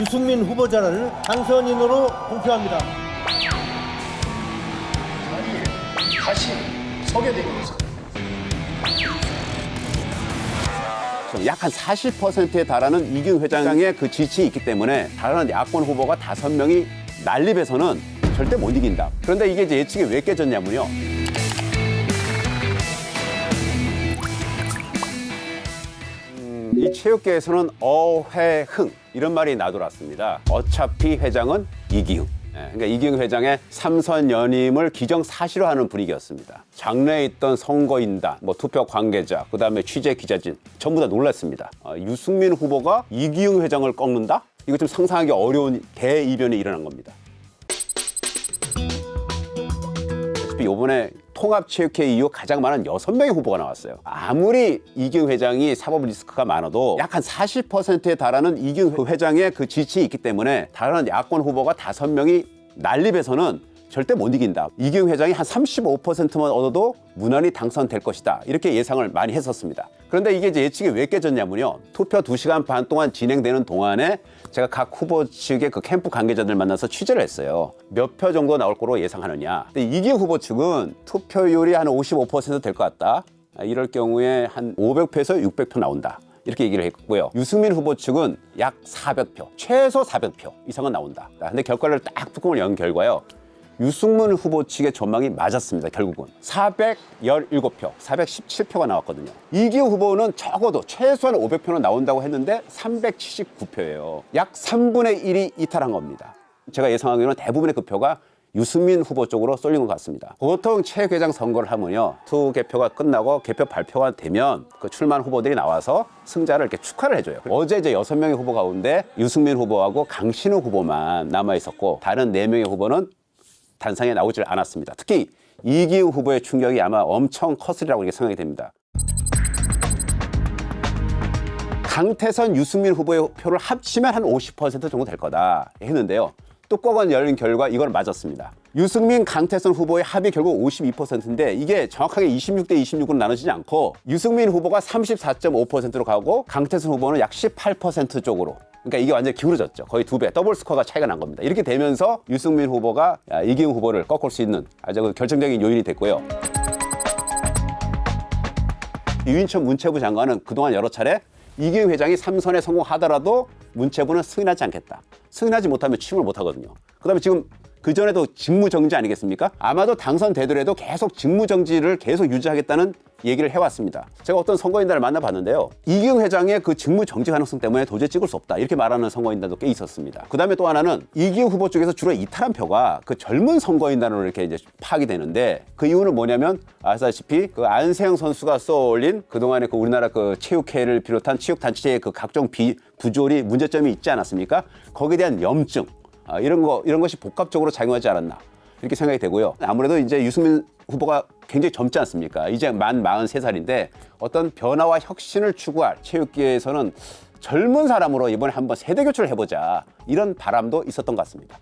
유승민 후보자를 당선인으로 공표합니다. 다시 소개드리겠습니다. 약 한 40%에 달하는 이기흥 회장의 그 지지이 있기 때문에 다른 야권 후보가 5명이 난립해서는 절대 못 이긴다. 그런데 이게 이제 예측이 왜 깨졌냐면요. 이 체육계에서는 어회흥 이런 말이 나돌았습니다. 어차피 회장은 이기흥. 그러니까 이기흥 회장의 삼선 연임을 기정사실화하는 분위기였습니다. 장내에 있던 선거인단, 투표 관계자, 그다음에 취재 기자진 전부 다 놀랐습니다. 유승민 후보가 이기흥 회장을 꺾는다? 이거 좀 상상하기 어려운 대이변이 일어난 겁니다. 이번에 통합체육회 이후 가장 많은 6명의 후보가 나왔어요. 아무리 이기흥 회장이 사법 리스크가 많아도 약 한 40%에 달하는 이기흥 회장의 그 지지이 있기 때문에 다른 야권 후보가 5명이 난립해서는 절대 못 이긴다. 이기흥 회장이 한 35%만 얻어도 무난히 당선될 것이다. 이렇게 예상을 많이 했었습니다. 그런데 이게 이제 예측이 왜 깨졌냐면요. 투표 2시간 반 동안 진행되는 동안에 제가 각 후보 측의 그 캠프 관계자들 만나서 취재를 했어요. 몇 표 정도 나올 거로 예상하느냐. 근데 이기흥 후보 측은 투표율이 한 55% 될 것 같다. 이럴 경우에 한 500표에서 600표 나온다. 이렇게 얘기를 했고요. 유승민 후보 측은 약 400표, 최소 400표 이상은 나온다. 근데 결과를 딱 뚜껑을 연 결과요. 유승민 후보 측의 전망이 맞았습니다. 결국은 417표, 417표가 나왔거든요. 이기흥 후보는 적어도 최소한 500표는 나온다고 했는데 379표예요. 약 3분의 1이 이탈한 겁니다. 제가 예상하기로는 대부분의 그 표가 유승민 후보 쪽으로 쏠린 것 같습니다. 보통 체육회장 선거를 하면요, 투개표가 끝나고 개표 발표가 되면 그 출마한 후보들이 나와서 승자를 이렇게 축하를 해줘요. 어제 이제 6명의 후보 가운데 유승민 후보하고 강신우 후보만 남아 있었고 다른 4명의 후보는 단상에 나오질 않았습니다. 특히 이기흥 후보의 충격이 아마 엄청 컸으리라고 이렇게 생각이 됩니다. 강태선, 유승민 후보의 표를 합치면 한 50% 정도 될 거다 했는데요. 뚜껑은 열린 결과 이걸 맞았습니다. 유승민, 강태선 후보의 합이 결국 52%인데 이게 정확하게 26대 26으로 나눠지지 않고 유승민 후보가 34.5%로 가고 강태선 후보는 약 18% 쪽으로. 그러니까 이게 완전히 기울어졌죠. 거의 2배, 더블 스코어가 차이가 난 겁니다. 이렇게 되면서 유승민 후보가 이기흥 후보를 꺾을 수 있는 아주 결정적인 요인이 됐고요. 유인천 문체부 장관은 그동안 여러 차례 이기흥 회장이 3선에 성공하더라도 문체부는 승인하지 않겠다. 승인하지 못하면 취임을 못하거든요. 그다음에 지금 그전에도 직무정지 아니겠습니까? 아마도 당선되더라도 계속 직무정지를 계속 유지하겠다는 얘기를 해왔습니다. 제가 어떤 선거인단을 만나봤는데요. 이기흥 회장의 그 직무정지 가능성 때문에 도저히 찍을 수 없다. 이렇게 말하는 선거인단도 꽤 있었습니다. 그다음에 또 하나는 이기흥 후보 쪽에서 주로 이탈한 표가 그 젊은 선거인단으로 이렇게 이제 파악이 되는데 그 이유는 뭐냐면 아시다시피 그 안세영 선수가 쏘올린 그동안에 그 우리나라 그 체육회를 비롯한 체육단체의 그 각종 부조리 문제점이 있지 않았습니까? 거기에 대한 염증. 이런 것이 복합적으로 작용하지 않았나 이렇게 생각이 되고요. 아무래도 이제 유승민 후보가 굉장히 젊지 않습니까? 이제 만 43살인데 어떤 변화와 혁신을 추구할 체육계에서는 젊은 사람으로 이번에 한번 세대 교체를 해보자 이런 바람도 있었던 것 같습니다.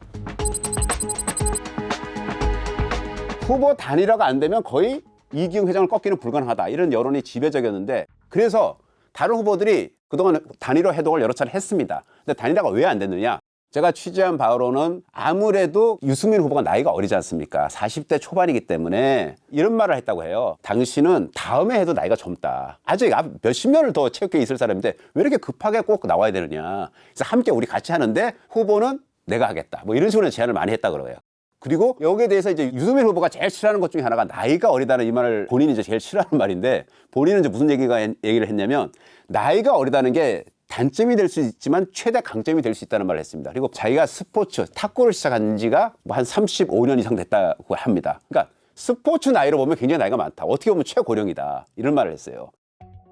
후보 단일화가 안 되면 거의 이기흥 회장을 꺾기는 불가능하다 이런 여론이 지배적이었는데 그래서 다른 후보들이 그동안 단일화 해동을 여러 차례 했습니다. 근데 단일화가 왜 안 됐느냐? 제가 취재한 바로는 아무래도 유승민 후보가 나이가 어리지 않습니까? 40대 초반이기 때문에 이런 말을 했다고 해요. 당신은 다음에 해도 나이가 젊다. 아직 몇십 년을 더 체육계에 있을 사람인데 왜 이렇게 급하게 꼭 나와야 되느냐. 그래서 함께 우리 같이 하는데 후보는 내가 하겠다. 이런 식으로 제안을 많이 했다고 그래요. 그리고 여기에 대해서 이제 유승민 후보가 제일 싫어하는 것 중에 하나가 나이가 어리다는 이 말을 본인이 이제 제일 싫어하는 말인데 본인은 이제 무슨 얘기를 했냐면 나이가 어리다는 게 단점이 될 수 있지만 최대 강점이 될 수 있다는 말을 했습니다. 그리고 자기가 스포츠, 탁구를 시작한 지가 한 35년 이상 됐다고 합니다. 그러니까 스포츠 나이로 보면 굉장히 나이가 많다. 어떻게 보면 최고령이다. 이런 말을 했어요.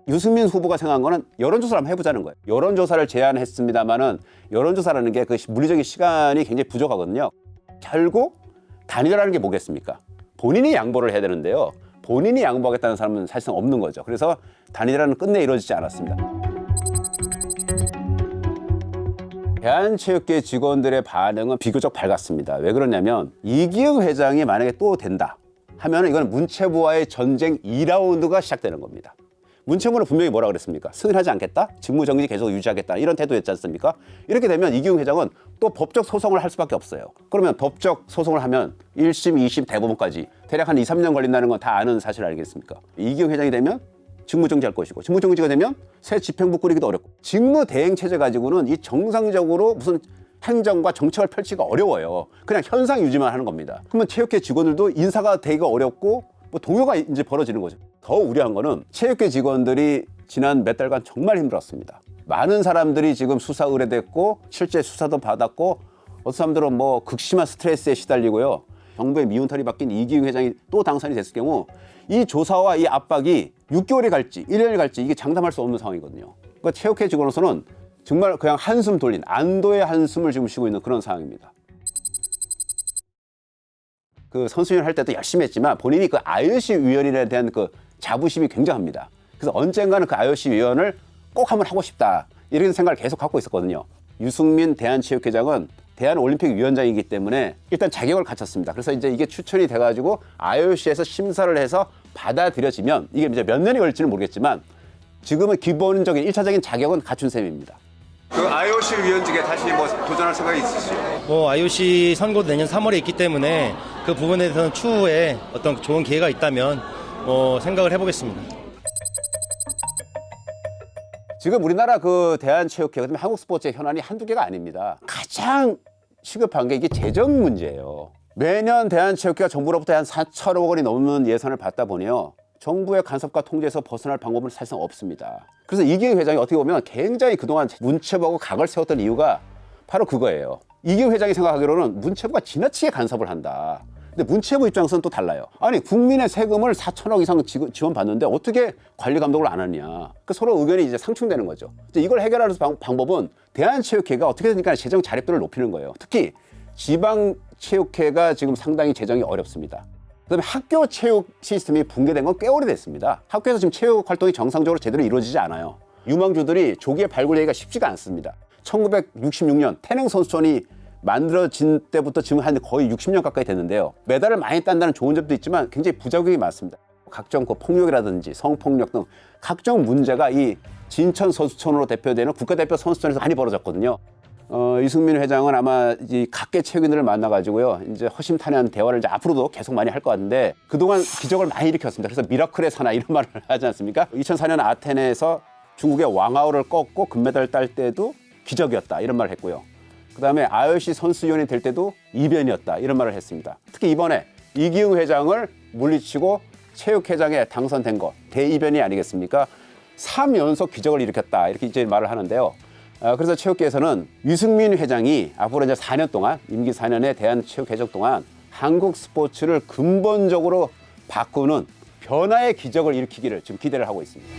유승민 후보가 생각한 거는 여론조사를 한번 해보자는 거예요. 여론조사를 제안했습니다마는 여론조사라는 게 그 물리적인 시간이 굉장히 부족하거든요. 결국 단일화라는 게 뭐겠습니까? 본인이 양보를 해야 되는데요. 본인이 양보하겠다는 사람은 사실상 없는 거죠. 그래서 단일화는 끝내 이루어지지 않았습니다. 대한체육계 직원들의 반응은 비교적 밝았습니다. 왜 그러냐면 이기흥 회장이 만약에 또 된다 하면 이건 문체부와의 전쟁 2라운드가 시작되는 겁니다. 문체부는 분명히 뭐라 그랬습니까? 승인하지 않겠다? 직무정지 계속 유지하겠다. 이런 태도였지 않습니까? 이렇게 되면 이기용 회장은 또 법적 소송을 할 수밖에 없어요. 그러면 법적 소송을 하면 1심, 2심, 대법원까지 대략 한 2, 3년 걸린다는 건 다 아는 사실 아니겠습니까? 이기용 회장이 되면 직무정지할 것이고 직무정지가 되면 새 집행부 꾸리기도 어렵고 직무대행체제 가지고는 이 정상적으로 무슨 행정과 정책을 펼치기가 어려워요. 그냥 현상 유지만 하는 겁니다. 그러면 체육회 직원들도 인사가 되기가 어렵고 뭐 동요가 이제 벌어지는 거죠. 더 우려한 거는 체육회 직원들이 지난 몇 달간 정말 힘들었습니다. 많은 사람들이 지금 수사 의뢰됐고 실제 수사도 받았고 어떤 사람들은 뭐 극심한 스트레스에 시달리고요. 정부의 미운털이 바뀐 이기용 회장이 또 당선이 됐을 경우 이 조사와 이 압박이 6개월이 갈지 1년이 갈지 이게 장담할 수 없는 상황이거든요. 그러니까 체육회 직원으로서는 정말 그냥 한숨 돌린 안도의 한숨을 지금 쉬고 있는 그런 상황입니다. 그 선수위원 할 때도 열심히 했지만 본인이 그 IOC 위원에 대한 그 자부심이 굉장합니다. 그래서 언젠가는 그 IOC 위원을 꼭 한번 하고 싶다 이런 생각을 계속 갖고 있었거든요. 유승민 대한체육회장은 대한올림픽위원장이기 때문에 일단 자격을 갖췄습니다. 그래서 이제 이게 추천이 돼가지고 IOC에서 심사를 해서 받아들여지면 이게 이제 몇 년이 걸릴지는 모르겠지만 지금은 기본적인 1차적인 자격은 갖춘 셈입니다. 그 IOC 위원직에 다시 뭐 도전할 생각이 있으시죠? 뭐 IOC 선거도 내년 3월에 있기 때문에 그 부분에 대해서는 추후에 어떤 좋은 기회가 있다면 생각을 해보겠습니다. 지금 우리나라 그 대한체육회, 그다음에 한국스포츠의 현안이 한두 개가 아닙니다. 가장 시급한 게 이게 재정 문제예요. 매년 대한체육회가 정부로부터 한 4천억 원이 넘는 예산을 받다 보니요. 정부의 간섭과 통제에서 벗어날 방법은 사실상 없습니다. 그래서 이기용 회장이 어떻게 보면 굉장히 그동안 문체부하고 각을 세웠던 이유가 바로 그거예요. 이기용 회장이 생각하기로는 문체부가 지나치게 간섭을 한다. 근데 문체부 입장에서는 또 달라요. 아니 국민의 세금을 4천억 이상 지원받는데 어떻게 관리 감독을 안 하느냐. 그러니까 서로 의견이 이제 상충되는 거죠. 이제 이걸 해결하는 방법은 대한체육회가 어떻게 되니까 재정 자립도를 높이는 거예요. 특히 지방체육회가 지금 상당히 재정이 어렵습니다. 그다음에 학교 체육 시스템이 붕괴된 건 꽤 오래됐습니다. 학교에서 지금 체육 활동이 정상적으로 제대로 이루어지지 않아요. 유망주들이 조기에 발굴하기가 쉽지가 않습니다. 1966년 태릉 선수촌이 만들어진 때부터 지금 한 거의 60년 가까이 됐는데요. 메달을 많이 딴다는 좋은 점도 있지만 굉장히 부작용이 많습니다. 각종 그 폭력이라든지 성폭력 등 각종 문제가 이 진천 선수촌으로 대표되는 국가대표 선수촌에서 많이 벌어졌거든요. 이승민 회장은 아마 이 각계 체육인들을 만나가지고요. 이제 허심탄회한 대화를 이제 앞으로도 계속 많이 할 것 같은데 그동안 기적을 많이 일으켰습니다. 그래서 미라클의 사나 이런 말을 하지 않습니까? 2004년 아테네에서 중국의 왕하오를 꺾고 금메달을 딸 때도 기적이었다 이런 말을 했고요. 그다음에 IOC 선수위원이 될 때도 이변이었다 이런 말을 했습니다. 특히 이번에 이기용 회장을 물리치고 체육회장에 당선된 거 대이변이 아니겠습니까? 3연속 기적을 일으켰다 이렇게 이제 말을 하는데요. 그래서 체육계에서는 유승민 회장이 앞으로 이제 4년 동안 임기 4년의 대한체육회장 동안 한국 스포츠를 근본적으로 바꾸는 변화의 기적을 일으키기를 지금 기대를 하고 있습니다.